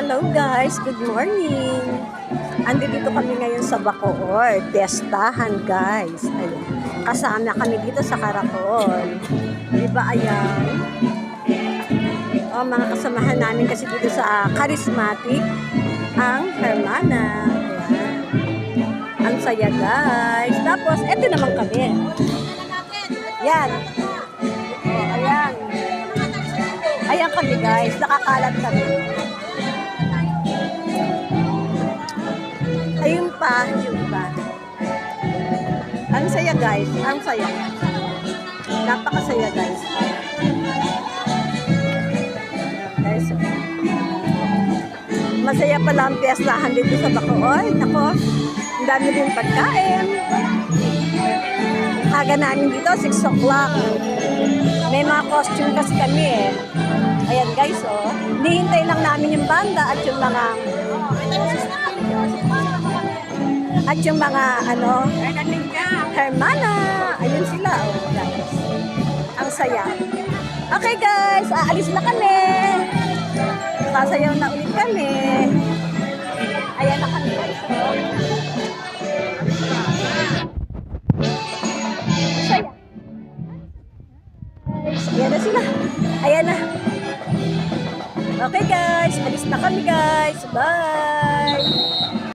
Hello guys, good morning. Andito kami ngayon sa Bacoor, Pestahan guys. Ayun. Kasama kami dito sa Caracol. Diba ayan? Mga kasamahan namin kasi dito sa Charismatic, ang Hermana. Ayan. Ang saya guys. Tapos, eto naman kami. Yan. Ayan. Ayan kami guys, nakakalat kami. Ayun pa, yung iba. Ang saya guys, ang saya. Napakasaya guys. Guys, masaya pala ang piyestahan dito sa Bacoor. Nako, ang dami din pagkain. Aga namin dito, 6 o'clock. May mga costume kasi kami eh. Ayan guys, oh. Nihintay lang namin yung banda at yung mga ano, Hermana. Ayun sila, oh guys. Ang saya. Okay guys, aalis na kami. Sasayaw na ulit kami. Ayan na kami guys, oh. Saya. Ayan na sila. Ayan na. Okay guys, alis na kami guys. Bye!